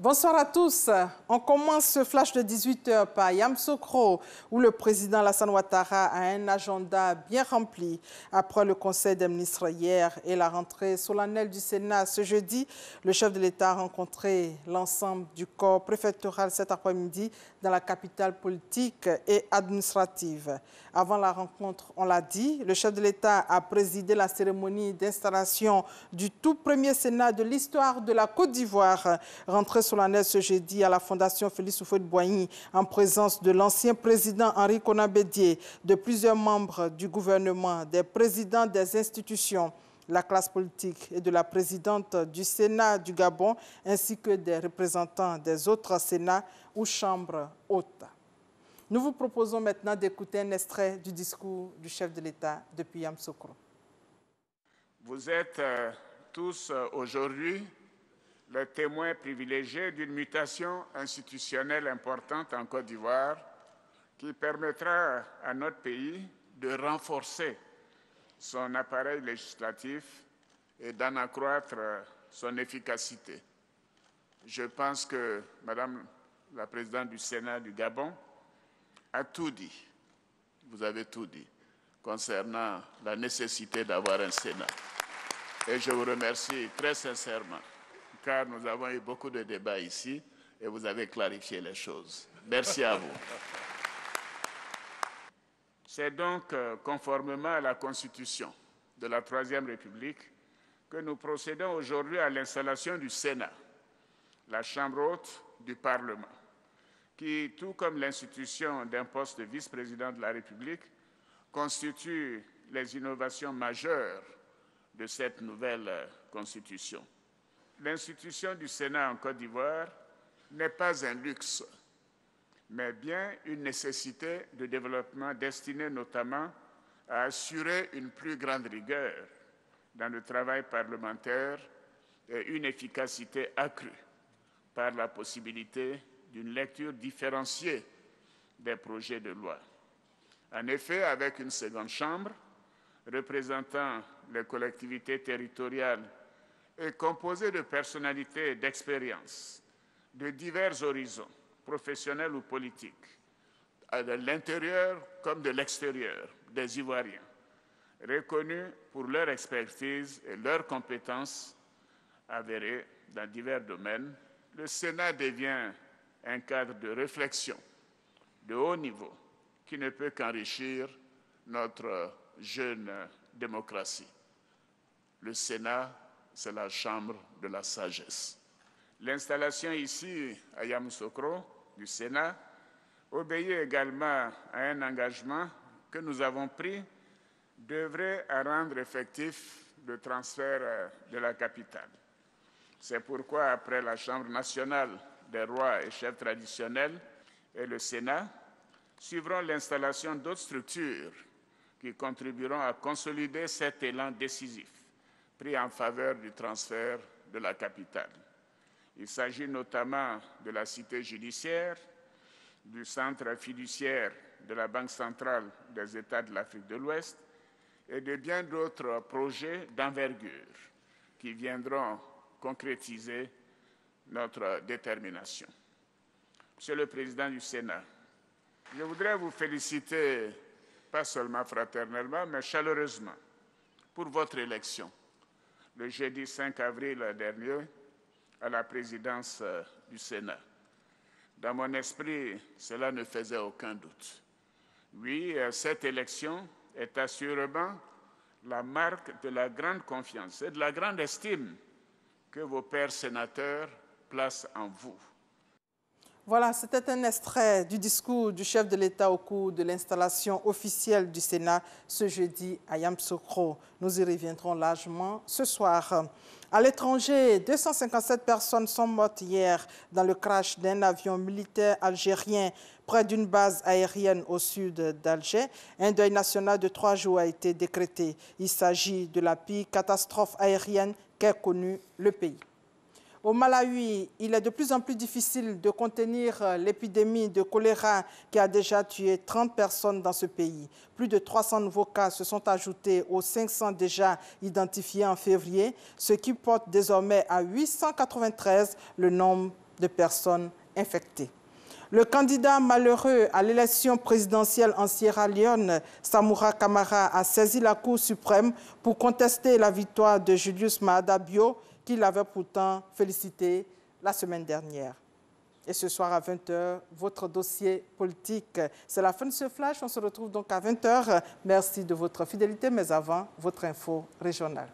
Bonsoir à tous. On commence ce flash de 18h par Yamoussoukro, où le président Alassane Ouattara a un agenda bien rempli. Après le Conseil des ministres hier et la rentrée solennelle du Sénat ce jeudi, le chef de l'État a rencontré l'ensemble du corps préfectoral cet après-midi dans la capitale politique et administrative. Avant la rencontre, on l'a dit, le chef de l'État a présidé la cérémonie d'installation du tout premier Sénat de l'histoire de la Côte d'Ivoire, rentrée solennelle ce jeudi à la Fondation Félix Houphouët-Boigny en présence de l'ancien président Henri Konan Bédié, de plusieurs membres du gouvernement, des présidents des institutions, la classe politique et de la présidente du Sénat du Gabon, ainsi que des représentants des autres Sénats ou chambres hautes. Nous vous proposons maintenant d'écouter un extrait du discours du chef de l'État depuis Yamoussoukro. Vous êtes tous aujourd'hui les témoins privilégiés d'une mutation institutionnelle importante en Côte d'Ivoire qui permettra à notre pays de renforcer son appareil législatif et d'en accroître son efficacité. Je pense que Madame la Présidente du Sénat du Gabon a tout dit, vous avez tout dit, concernant la nécessité d'avoir un Sénat. Et je vous remercie très sincèrement, car nous avons eu beaucoup de débats ici et vous avez clarifié les choses. Merci à vous. C'est donc conformément à la Constitution de la Troisième République que nous procédons aujourd'hui à l'installation du Sénat, la Chambre haute du Parlement, qui, tout comme l'institution d'un poste de vice-président de la République, constitue les innovations majeures de cette nouvelle Constitution. L'institution du Sénat en Côte d'Ivoire n'est pas un luxe, mais bien une nécessité de développement destinée notamment à assurer une plus grande rigueur dans le travail parlementaire et une efficacité accrue par la possibilité d'une lecture différenciée des projets de loi. En effet, avec une seconde chambre représentant les collectivités territoriales et composée de personnalités d'expérience de divers horizons, professionnels ou politiques, de l'intérieur comme de l'extérieur des Ivoiriens, reconnus pour leur expertise et leurs compétences avérées dans divers domaines, le Sénat devient un cadre de réflexion de haut niveau qui ne peut qu'enrichir notre jeune démocratie. Le Sénat, c'est la chambre de la sagesse. L'installation ici, à Yamoussoukro, du Sénat, obéit également à un engagement que nous avons pris d'œuvrer à rendre effectif le transfert de la capitale. C'est pourquoi, après la Chambre nationale des rois et chefs traditionnels et le Sénat, suivront l'installation d'autres structures qui contribueront à consolider cet élan décisif pris en faveur du transfert de la capitale. Il s'agit notamment de la cité judiciaire, du centre fiduciaire de la Banque centrale des États de l'Afrique de l'Ouest et de bien d'autres projets d'envergure qui viendront concrétiser notre détermination. Monsieur le Président du Sénat, je voudrais vous féliciter, pas seulement fraternellement, mais chaleureusement, pour votre élection, le jeudi 5 avril dernier, à la présidence du Sénat. Dans mon esprit, cela ne faisait aucun doute. Oui, cette élection est assurément la marque de la grande confiance et de la grande estime que vos pairs sénateurs placent en vous. Voilà, c'était un extrait du discours du chef de l'État au cours de l'installation officielle du Sénat ce jeudi à Yamoussoukro. Nous y reviendrons largement ce soir. À l'étranger, 257 personnes sont mortes hier dans le crash d'un avion militaire algérien près d'une base aérienne au sud d'Alger. Un deuil national de 3 jours a été décrété. Il s'agit de la pire catastrophe aérienne qu'ait connue le pays. Au Malawi, il est de plus en plus difficile de contenir l'épidémie de choléra qui a déjà tué 30 personnes dans ce pays. Plus de 300 nouveaux cas se sont ajoutés aux 500 déjà identifiés en février, ce qui porte désormais à 893 le nombre de personnes infectées. Le candidat malheureux à l'élection présidentielle en Sierra Leone, Samura Kamara, a saisi la Cour suprême pour contester la victoire de Julius Maada Bio, qui l'avait pourtant félicité la semaine dernière. Et ce soir à 20h, votre dossier politique. C'est la fin de ce flash. On se retrouve donc à 20h. Merci de votre fidélité, mais avant, votre info régionale.